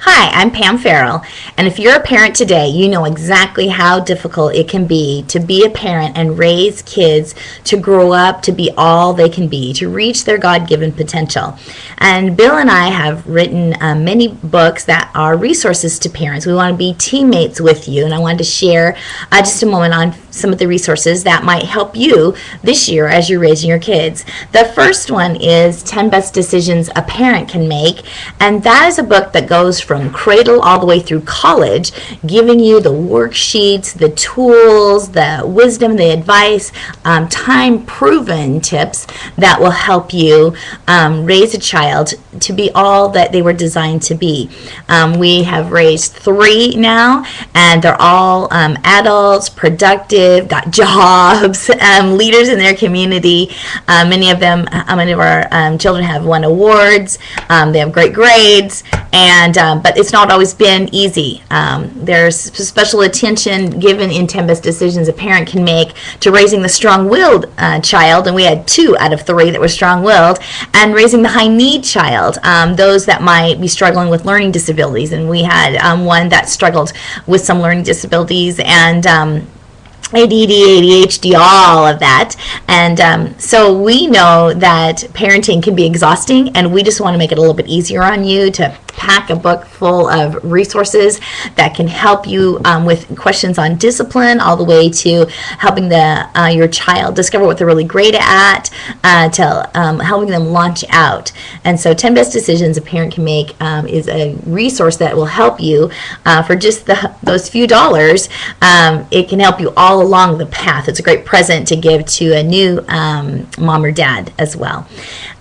Hi, I'm Pam Farrell, and if you're a parent today, you know exactly how difficult it can be a parent and raise kids to grow up to be all they can be, to reach their God-given potential. And Bill and I have written many books that are resources to parents. We want to be teammates with you, and I wanted to share just a moment on some of the resources that might help you this year as you're raising your kids. The first one is 10 Best Decisions a Parent Can Make, and that is a book that goes from cradle all the way through college, giving you the worksheets, the tools, the wisdom, the advice, time-proven tips that will help you raise a child to be all that they were designed to be. We have raised 3 now, and they're all adults, productive, got jobs, leaders in their community. Many of our children have won awards. They have great grades, and but it's not always been easy. There's special attention given in 10 Best Decisions a Parent Can Make to raising the strong-willed child, and we had 2 out of 3 that were strong-willed, and raising the high-need child, those that might be struggling with learning disabilities, and we had one that struggled with some learning disabilities and ADD, ADHD, all of that. And so we know that parenting can be exhausting, and we just want to make it a little bit easier on you to pack a book full of resources that can help you with questions on discipline, all the way to helping your child discover what they're really great at, to helping them launch out. And so 10 Best Decisions a Parent Can Make is a resource that will help you for just those few dollars. It can help you all along the path. It's a great present to give to a new mom or dad as well.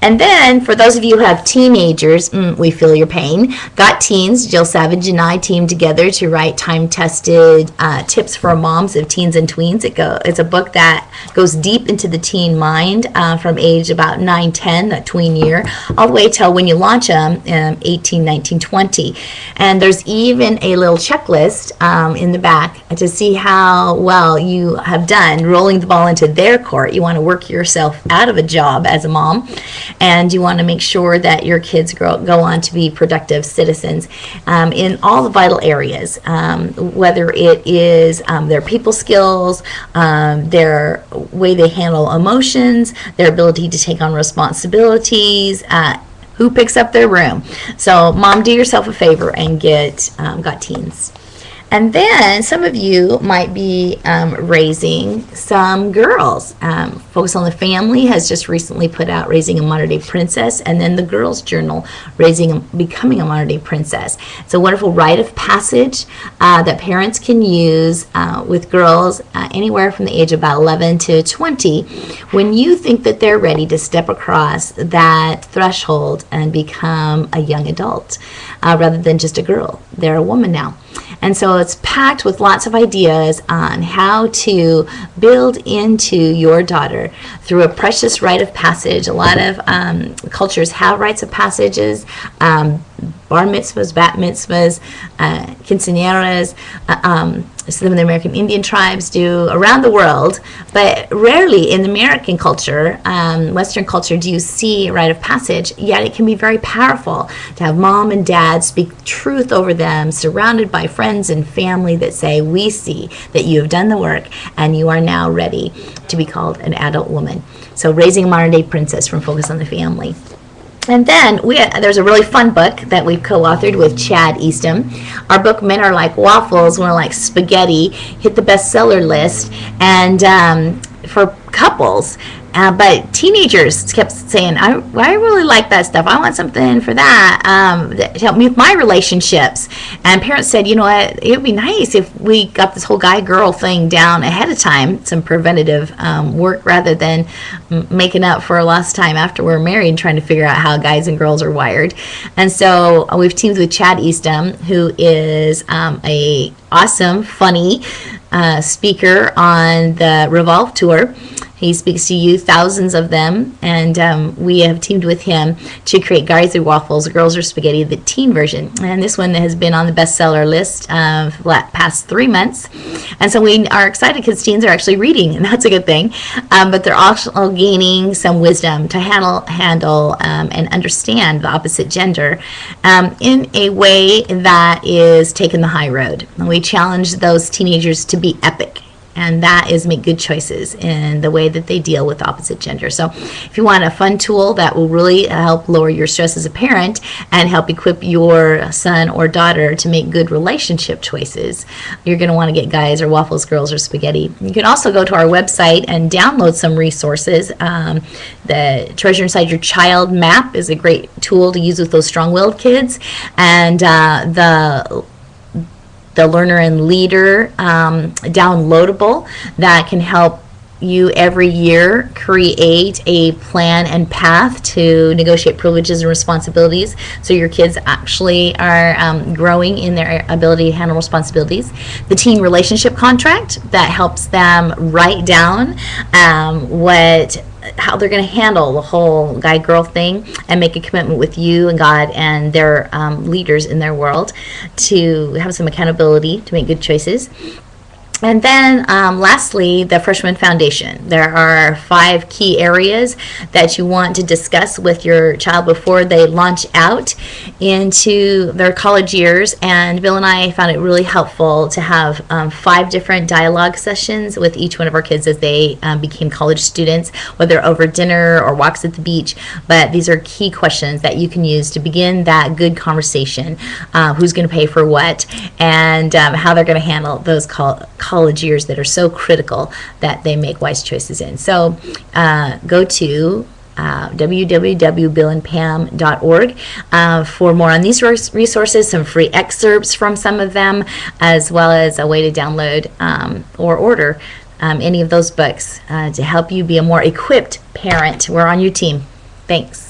And then for those of you who have teenagers, we feel your pain. Got Teens, Jill Savage and I teamed together to write time-tested tips for moms of teens and tweens. It's a book that goes deep into the teen mind from age about 9, 10, that tween year, all the way till when you launch them, 18, 19, 20. And there's even a little checklist in the back to see how well you have done rolling the ball into their court. You want to work yourself out of a job as a mom, and you want to make sure that your kids go on to be productive citizens in all the vital areas, whether it is their people skills, their way they handle emotions, their ability to take on responsibilities, who picks up their room. So mom, do yourself a favor and get Got Teens. And then some of you might be raising some girls. Focus on the Family has just recently put out Raising a Modern Day Princess, and then the Girls Journal, Becoming a Modern Day Princess. It's a wonderful rite of passage that parents can use with girls anywhere from the age of about 11 to 20 when you think that they're ready to step across that threshold and become a young adult rather than just a girl. They're a woman now. And so it's packed with lots of ideas on how to build into your daughter through a precious rite of passage. A lot of cultures have rites of passages, bar mitzvahs, bat mitzvahs, quinceañeras. Some of the American Indian tribes do around the world, but rarely in the American culture, Western culture, do you see a rite of passage. Yet it can be very powerful to have mom and dad speak truth over them, surrounded by friends and family that say, we see that you have done the work and you are now ready to be called an adult woman. So Raising a Modern Day Princess from Focus on the Family. And then there's a really fun book that we've co-authored with Chad Eastham. Our book, Men Are Like Waffles, We're Like Spaghetti, hit the bestseller list, and for couples. But teenagers kept saying, I really like that stuff. I want something for that to help me with my relationships. And parents said, you know what, it would be nice if we got this whole guy-girl thing down ahead of time, some preventative work rather than making up for lost time after we're married and trying to figure out how guys and girls are wired. And so we've teamed with Chad Eastham, who is a awesome, funny speaker on the Revolve Tour, He speaks to you, thousands of them, and we have teamed with him to create Guys Are Waffles, Girls Are Spaghetti, the teen version. And this one has been on the bestseller list for the past 3 months. And so we are excited because teens are actually reading, and that's a good thing. But they're also gaining some wisdom to handle and understand the opposite gender in a way that is taking the high road. And we challenge those teenagers to be epic. And that is make good choices in the way that they deal with the opposite gender. So if you want a fun tool that will really help lower your stress as a parent and help equip your son or daughter to make good relationship choices, you're going to want to get Guys Or Waffles, Girls Or Spaghetti. You can also go to our website and download some resources. The Treasure Inside Your Child map is a great tool to use with those strong-willed kids. And the Learner and Leader downloadable that can help you every year create a plan and path to negotiate privileges and responsibilities so your kids actually are growing in their ability to handle responsibilities. The Teen Relationship Contract that helps them write down how they're going to handle the whole guy-girl thing and make a commitment with you and God and their leaders in their world to have some accountability to make good choices. And then lastly, the Freshman Foundation. There are 5 key areas that you want to discuss with your child before they launch out into their college years. And Bill and I found it really helpful to have 5 different dialogue sessions with each one of our kids as they became college students, whether over dinner or walks at the beach. But these are key questions that you can use to begin that good conversation. Who's going to pay for what, and how they're going to handle those college years that are so critical that they make wise choices in. So go to www.billandpam.org for more on these resources, some free excerpts from some of them, as well as a way to download or order any of those books to help you be a more equipped parent. We're on your team. Thanks.